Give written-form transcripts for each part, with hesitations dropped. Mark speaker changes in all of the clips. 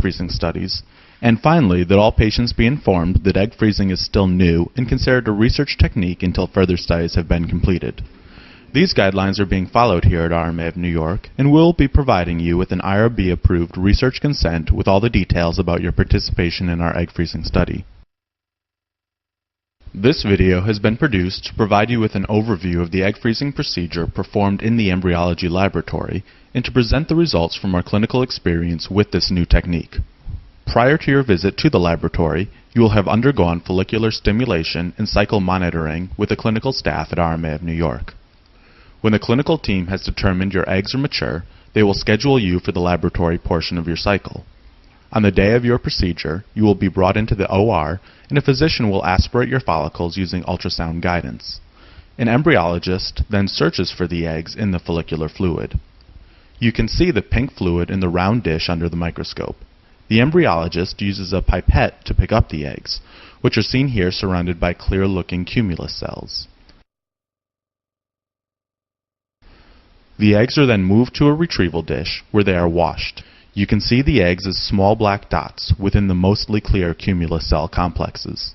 Speaker 1: freezing studies. And finally, that all patients be informed that egg freezing is still new and considered a research technique until further studies have been completed. These guidelines are being followed here at RMA of New York, and we'll be providing you with an IRB-approved research consent with all the details about your participation in our egg freezing study. This video has been produced to provide you with an overview of the egg freezing procedure performed in the embryology laboratory and to present the results from our clinical experience with this new technique. Prior to your visit to the laboratory, you will have undergone follicular stimulation and cycle monitoring with the clinical staff at RMA of New York. When the clinical team has determined your eggs are mature, they will schedule you for the laboratory portion of your cycle. On the day of your procedure, you will be brought into the OR and a physician will aspirate your follicles using ultrasound guidance. An embryologist then searches for the eggs in the follicular fluid. You can see the pink fluid in the round dish under the microscope. The embryologist uses a pipette to pick up the eggs, which are seen here surrounded by clear-looking cumulus cells. The eggs are then moved to a retrieval dish where they are washed. You can see the eggs as small black dots within the mostly clear cumulus cell complexes.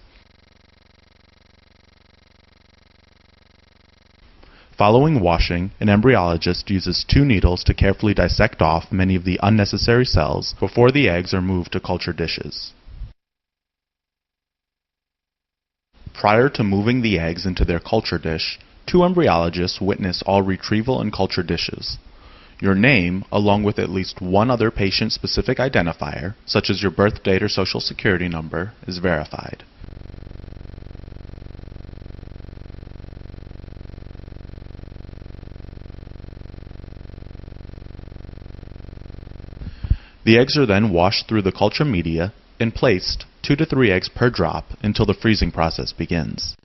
Speaker 1: Following washing, an embryologist uses 2 needles to carefully dissect off many of the unnecessary cells before the eggs are moved to culture dishes. Prior to moving the eggs into their culture dish, 2 embryologists witness all retrieval and culture dishes. Your name, along with at least one other patient-specific identifier, such as your birth date or social security number, is verified. The eggs are then washed through the culture media and placed 2 to 3 eggs per drop until the freezing process begins.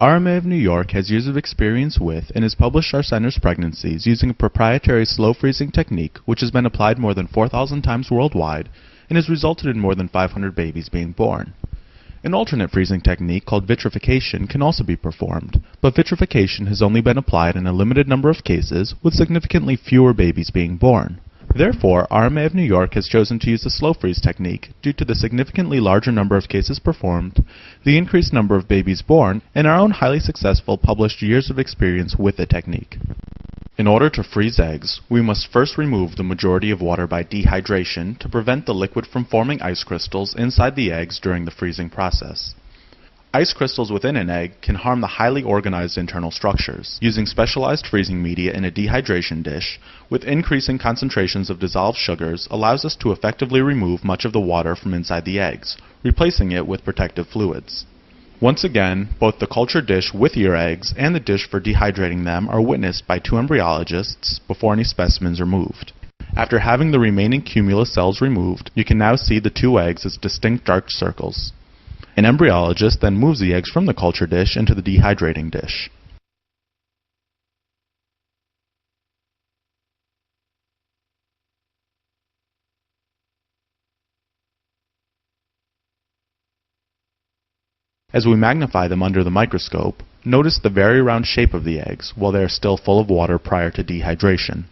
Speaker 1: RMA of New York has years of experience with and has published our center's pregnancies using a proprietary slow freezing technique which has been applied more than 4,000 times worldwide and has resulted in more than 500 babies being born. An alternate freezing technique called vitrification can also be performed, but vitrification has only been applied in a limited number of cases with significantly fewer babies being born. Therefore, RMA of New York has chosen to use the slow freeze technique due to the significantly larger number of cases performed, the increased number of babies born, and our own highly successful published years of experience with the technique. In order to freeze eggs, we must first remove the majority of water by dehydration to prevent the liquid from forming ice crystals inside the eggs during the freezing process. Ice crystals within an egg can harm the highly organized internal structures. Using specialized freezing media in a dehydration dish with increasing concentrations of dissolved sugars allows us to effectively remove much of the water from inside the eggs, replacing it with protective fluids. Once again, both the culture dish with your eggs and the dish for dehydrating them are witnessed by 2 embryologists before any specimens are moved. After having the remaining cumulus cells removed, you can now see the 2 eggs as distinct dark circles. An embryologist then moves the eggs from the culture dish into the dehydrating dish. As we magnify them under the microscope, notice the very round shape of the eggs while they are still full of water prior to dehydration.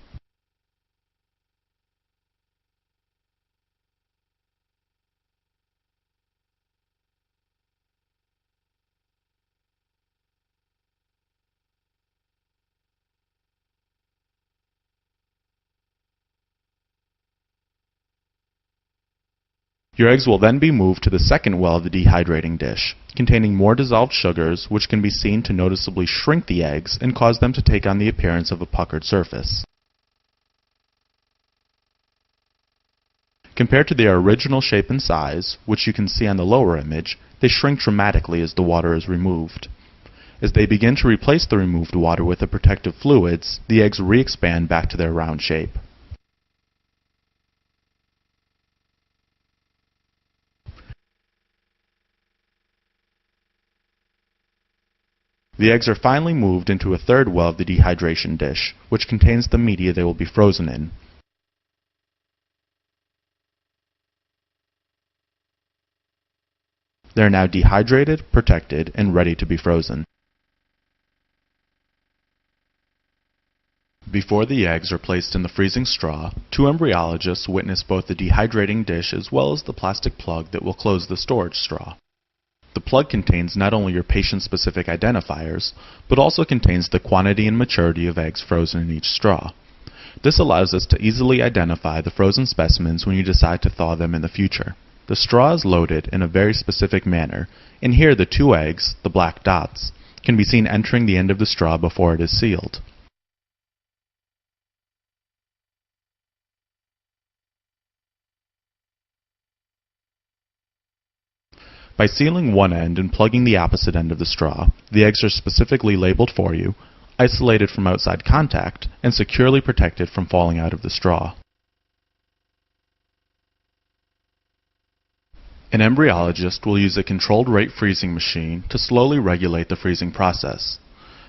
Speaker 1: Your eggs will then be moved to the second well of the dehydrating dish, containing more dissolved sugars which can be seen to noticeably shrink the eggs and cause them to take on the appearance of a puckered surface. Compared to their original shape and size, which you can see on the lower image, they shrink dramatically as the water is removed. As they begin to replace the removed water with the protective fluids, the eggs re-expand back to their round shape. The eggs are finally moved into a third well of the dehydration dish, which contains the media they will be frozen in. They are now dehydrated, protected, and ready to be frozen. Before the eggs are placed in the freezing straw, two embryologists witness both the dehydrating dish as well as the plastic plug that will close the storage straw. The plug contains not only your patient-specific identifiers, but also contains the quantity and maturity of eggs frozen in each straw. This allows us to easily identify the frozen specimens when you decide to thaw them in the future. The straw is loaded in a very specific manner, and here the two eggs, the black dots, can be seen entering the end of the straw before it is sealed. By sealing one end and plugging the opposite end of the straw, the eggs are specifically labeled for you, isolated from outside contact, and securely protected from falling out of the straw. An embryologist will use a controlled rate freezing machine to slowly regulate the freezing process.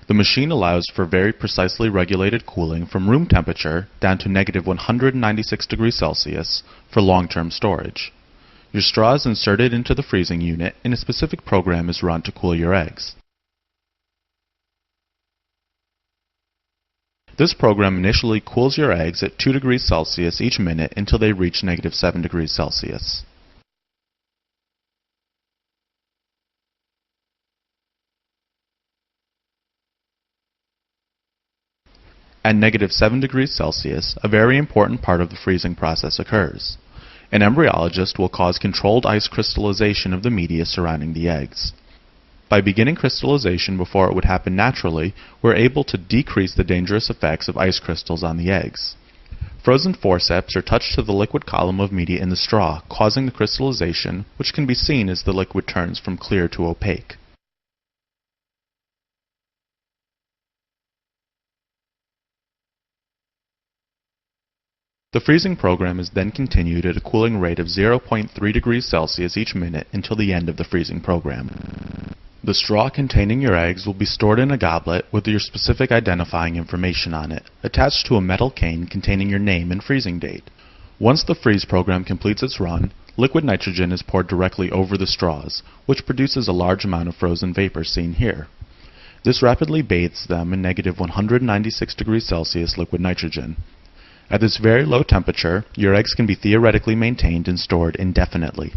Speaker 1: The machine allows for very precisely regulated cooling from room temperature down to -196°C for long-term storage. Your straw is inserted into the freezing unit and a specific program is run to cool your eggs. This program initially cools your eggs at 2°C each minute until they reach -7°C. At -7°C, a very important part of the freezing process occurs. An embryologist will cause controlled ice crystallization of the media surrounding the eggs. By beginning crystallization before it would happen naturally, we're able to decrease the dangerous effects of ice crystals on the eggs. Frozen forceps are touched to the liquid column of media in the straw, causing the crystallization, which can be seen as the liquid turns from clear to opaque. The freezing program is then continued at a cooling rate of 0.3°C each minute until the end of the freezing program. The straw containing your eggs will be stored in a goblet with your specific identifying information on it, attached to a metal cane containing your name and freezing date. Once the freeze program completes its run, liquid nitrogen is poured directly over the straws, which produces a large amount of frozen vapor seen here. This rapidly bathes them in -196°C liquid nitrogen. At this very low temperature, your eggs can be theoretically maintained and stored indefinitely.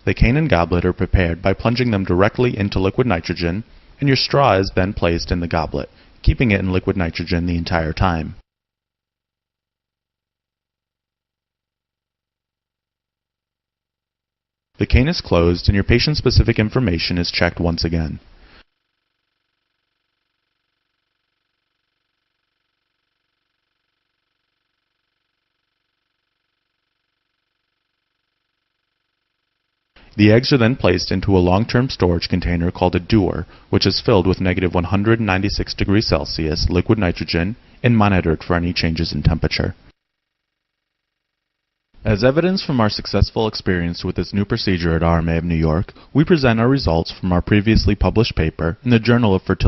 Speaker 1: The cane and goblet are prepared by plunging them directly into liquid nitrogen, and your straw is then placed in the goblet, keeping it in liquid nitrogen the entire time. The cane is closed and your patient-specific information is checked once again. The eggs are then placed into a long-term storage container called a dewar, which is filled with -196°C liquid nitrogen and monitored for any changes in temperature. As evidence from our successful experience with this new procedure at RMA of New York, we present our results from our previously published paper in the Journal of Fertility.